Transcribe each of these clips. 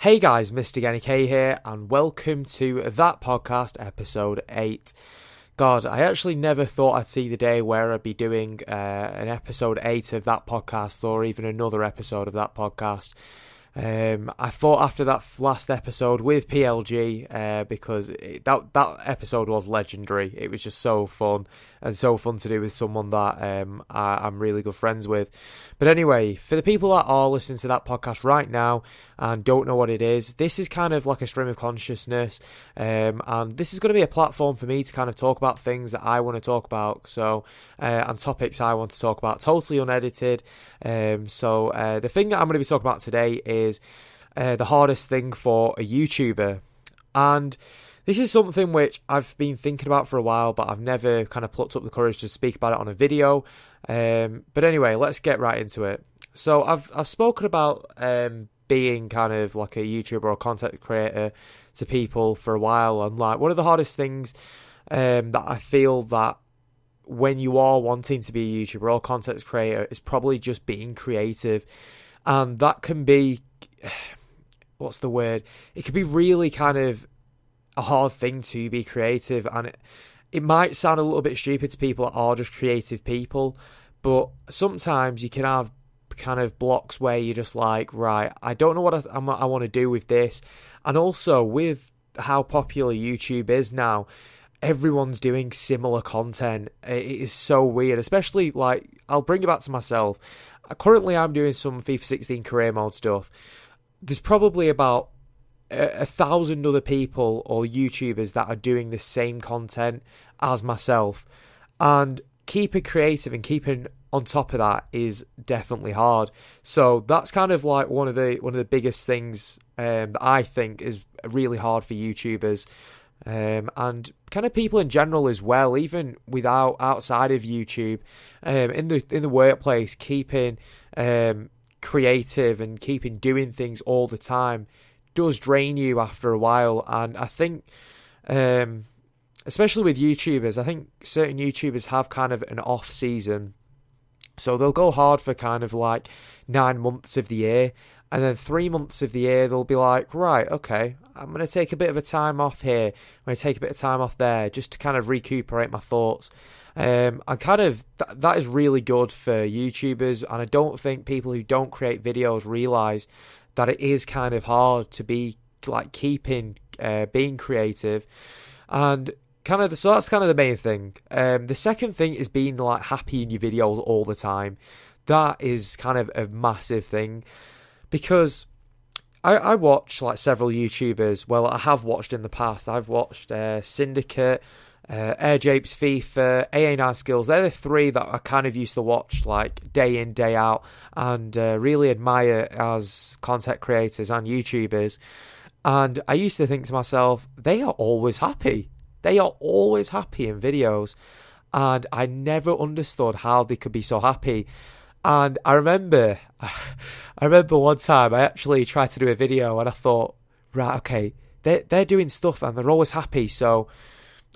Hey guys, MrGannyK here, and welcome to That Podcast, episode 8. God, I actually never thought I'd see the day where I'd be doing an episode 8 of That Podcast, or even another episode of That Podcast. I thought after that last episode with PLG, because that episode was legendary. It was just so fun, and so fun to do with someone that I'm really good friends with. But anyway, for the people that are listening to that podcast right now and don't know what it is, this is kind of like a stream of consciousness, and this is going to be a platform for me to kind of talk about things that I want to talk about, and topics I want to talk about, totally unedited. So the thing that I'm going to be talking about today is the hardest thing for a YouTuber. And this is something which I've been thinking about for a while, but I've never kind of plucked up the courage to speak about it on a video. But anyway, let's get right into it. So I've spoken about being kind of like a YouTuber or content creator to people for a while, and like one of the hardest things that I feel that when you are wanting to be a YouTuber or content creator is probably just being creative. And that can be, what's the word? It can be really kind of a hard thing to be creative, and it might sound a little bit stupid to people that are just creative people, but sometimes you can have kind of blocks where you're just like, right, I don't know what I want to do with this. And also with how popular YouTube is now, everyone's doing similar content. It is so weird, especially like, I'll bring it back to myself. Currently, I'm doing some FIFA 16 career mode stuff. There's probably about 1,000 other people or YouTubers that are doing the same content as myself, and keeping creative and keeping on top of that is definitely hard. So that's kind of like one of the biggest things that I think is really hard for YouTubers. And kind of people in general as well, even outside of YouTube, in the workplace, keeping creative and keeping doing things all the time does drain you after a while. And I think, especially with YouTubers, I think certain YouTubers have kind of an off season, so they'll go hard for kind of like 9 months of the year. And then 3 months of the year, they'll be like, right, okay, I'm going to take a bit of a time off here. I'm going to take a bit of time off there just to kind of recuperate my thoughts. And kind of, that is really good for YouTubers. And I don't think people who don't create videos realise that it is kind of hard to be like being creative. And so that's kind of the main thing. The second thing is being like happy in your videos all the time. That is kind of a massive thing. Because I watch like several YouTubers. Well, I have watched in the past. I've watched Syndicate, AirJapes, FIFA, AA9 Skills. They're the three that I kind of used to watch like day in, day out, and really admire as content creators and YouTubers. And I used to think to myself, they are always happy. They are always happy in videos. And I never understood how they could be so happy. And I remember one time I actually tried to do a video and I thought, right, okay, they're doing stuff and they're always happy. So,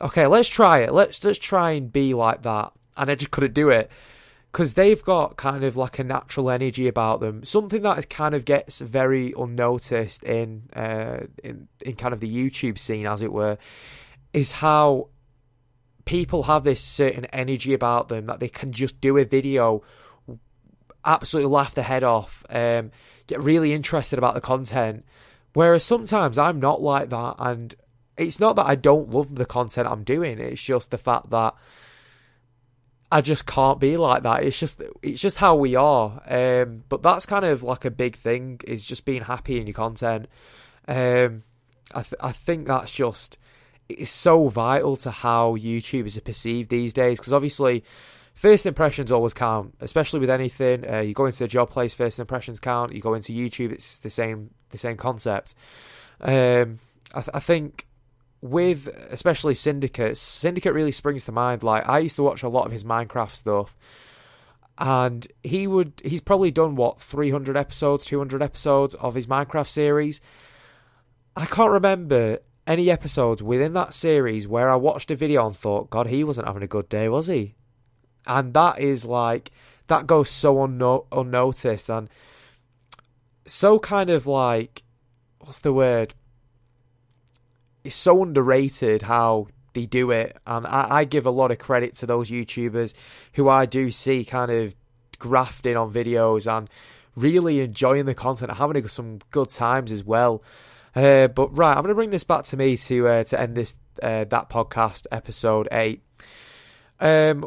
okay, let's try it. Let's try and be like that. And I just couldn't do it because they've got kind of like a natural energy about them. Something that kind of gets very unnoticed in kind of the YouTube scene, as it were, is how people have this certain energy about them that they can just do a video, absolutely laugh their head off, get really interested about the content. Whereas sometimes I'm not like that, and it's not that I don't love the content I'm doing, it's just the fact that I just can't be like that. It's just how we are. But that's kind of like a big thing, is just being happy in your content. I think that's just, it's so vital to how YouTubers are perceived these days, because obviously first impressions always count, especially with anything. You go into a job place, first impressions count. You go into YouTube, it's the same concept. I think with especially Syndicate really springs to mind. Like, I used to watch a lot of his Minecraft stuff, and he's probably done 300 episodes, 200 episodes of his Minecraft series. I can't remember any episodes within that series where I watched a video and thought, God, he wasn't having a good day, was he? And that is like, that goes so unnoticed, and so kind of like what's the word? It's so underrated how they do it, and I give a lot of credit to those YouTubers who I do see kind of grafting on videos and really enjoying the content, having some good times as well. But right, I'm going to bring this back to me to end this that podcast, episode 8.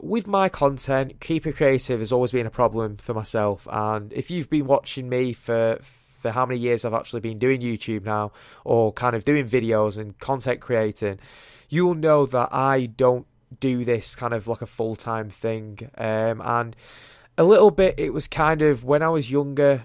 With my content, keeping creative has always been a problem for myself, and if you've been watching me for how many years I've actually been doing YouTube now, or kind of doing videos and content creating, you'll know that I don't do this kind of like a full-time thing. And a little bit, it was kind of when I was younger.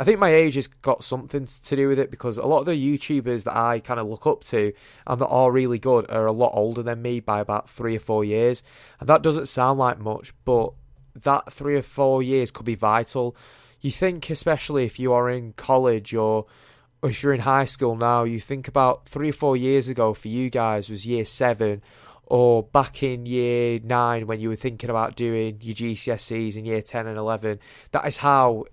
I think my age has got something to do with it, because a lot of the YouTubers that I kind of look up to and that are really good are a lot older than me by about 3 or 4 years. And that doesn't sound like much, but that 3 or 4 years could be vital. You think, especially if you are in college or if you're in high school now, you think about 3 or 4 years ago for you guys was year 7, or back in year 9 when you were thinking about doing your GCSEs in year 10 and 11. That is how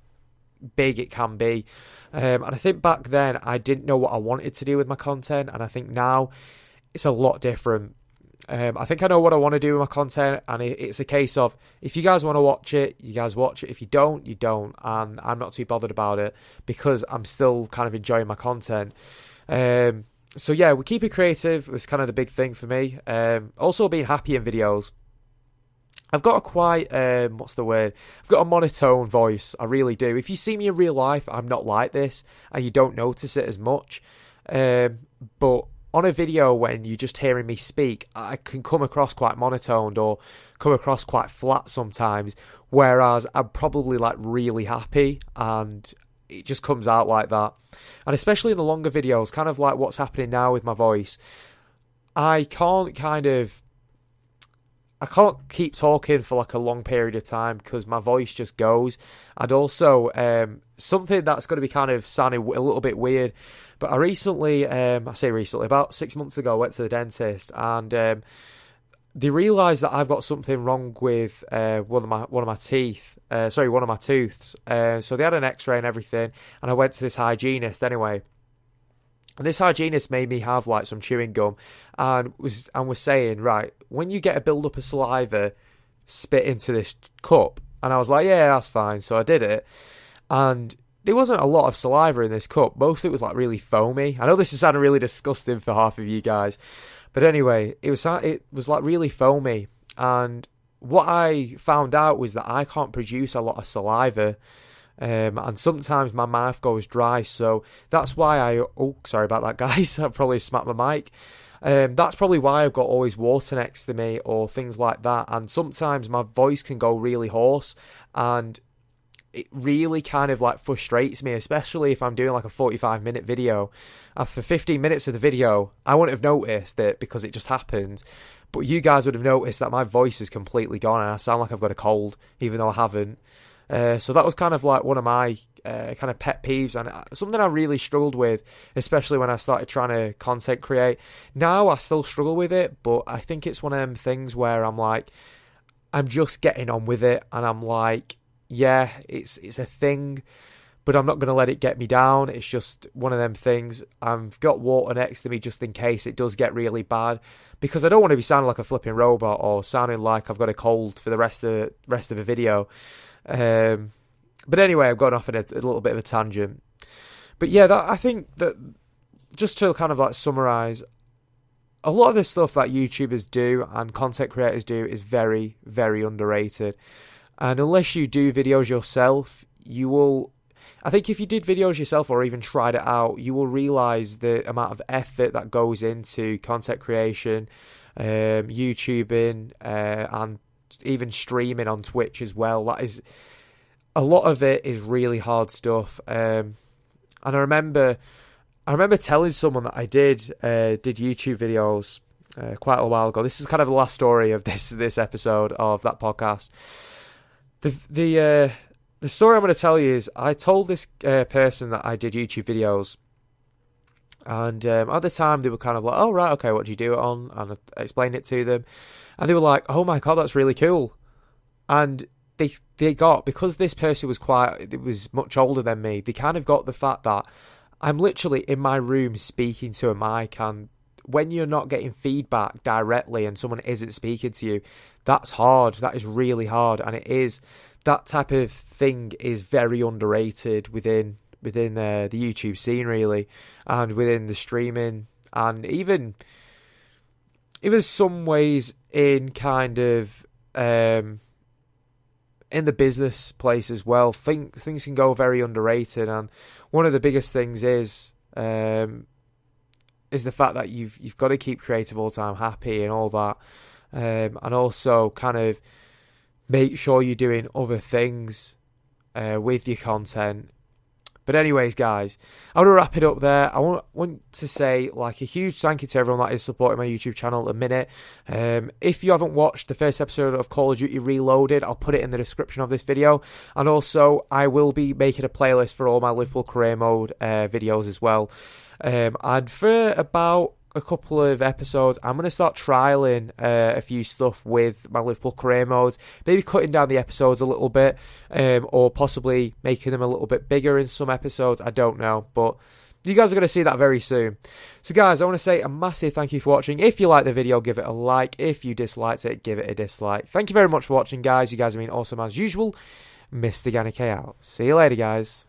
big it can be. And I think back then I didn't know what I wanted to do with my content, and I think now it's a lot different. I think I know what I want to do with my content, and it's a case of, if you guys want to watch it, you guys watch it. If you don't, you don't, and I'm not too bothered about it, because I'm still kind of enjoying my content. So yeah, we keep it creative was kind of the big thing for me. Also being happy in videos. I've got a quite, what's the word? I've got a monotone voice, I really do. If you see me in real life, I'm not like this, and you don't notice it as much. But on a video, when you're just hearing me speak, I can come across quite monotoned or come across quite flat sometimes, whereas I'm probably like really happy, and it just comes out like that. And especially in the longer videos, kind of like what's happening now with my voice, I can't keep talking for like a long period of time because my voice just goes. And also, something that's going to be kind of sounding a little bit weird, but I recently, about 6 months ago, went to the dentist, and they realised that I've got something wrong with one of my tooths. So they had an X-ray and everything, and I went to this hygienist anyway. And this hygienist made me have like some chewing gum, and was saying, right, when you get a build up of saliva, spit into this cup. And I was like, yeah, that's fine. So I did it, and there wasn't a lot of saliva in this cup. Most of it was like really foamy. I know this is sounding really disgusting for half of you guys, but anyway, it was like really foamy. And what I found out was that I can't produce a lot of saliva. And sometimes my mouth goes dry, so that's why sorry about that, guys. I probably smacked my mic. That's probably why I've got always water next to me or things like that. And sometimes my voice can go really hoarse, and it really kind of like frustrates me, especially if I'm doing like a 45-minute video. After 15 minutes of the video, I wouldn't have noticed it because it just happened, but you guys would have noticed that my voice is completely gone and I sound like I've got a cold, even though I haven't. So that was kind of like one of my kind of pet peeves, and something I really struggled with, especially when I started trying to content create. Now I still struggle with it, but I think it's one of them things where I'm like, I'm just getting on with it, and I'm like, yeah, it's a thing, but I'm not going to let it get me down. It's just one of them things. I've got water next to me just in case it does get really bad, because I don't want to be sounding like a flipping robot or sounding like I've got a cold for the rest of the video. But anyway, I've gone off on a little bit of a tangent. But yeah, I think that, just to kind of like summarise, a lot of the stuff that YouTubers do and content creators do is very, very underrated. And unless you do videos yourself, I think if you did videos yourself or even tried it out, you will realise the amount of effort that goes into content creation, YouTubing, and even streaming on Twitch as well. That is, a lot of it is really hard stuff. And I remember telling someone that I did YouTube videos quite a while ago. This is kind of the last story of this episode of that podcast. The story I'm going to tell you is, I told this person that I did YouTube videos, and at the time they were kind of like, oh right, okay, what do you do it on? And I explained it to them, and they were like, oh my god, that's really cool. And they got, because this person was much older than me, they kind of got the fact that I'm literally in my room speaking to a mic, and when you're not getting feedback directly and someone isn't speaking to you, that's hard. That is really hard, and it is, that type of thing is very underrated within the YouTube scene, really, and within the streaming, and even some ways in kind of in the business place as well. Things can go very underrated, and one of the biggest things is the fact that you've got to keep creative all the time, happy and all that, and also kind of make sure you're doing other things with your content. But anyways, guys, I want to wrap it up there. I want to say like a huge thank you to everyone that is supporting my YouTube channel at the minute. If you haven't watched the first episode of Call of Duty Reloaded, I'll put it in the description of this video. And also, I will be making a playlist for all my Liverpool career mode videos as well. And for about a couple of episodes, I'm going to start trialing a few stuff with my Liverpool career modes, maybe cutting down the episodes a little bit, or possibly making them a little bit bigger in some episodes. I don't know, but you guys are going to see that very soon. So guys, I want to say a massive thank you for watching. If you liked the video, give it a like. If you disliked it, give it a dislike. Thank you very much for watching, guys. You guys have been awesome as usual. MrGannyK out. See you later, guys.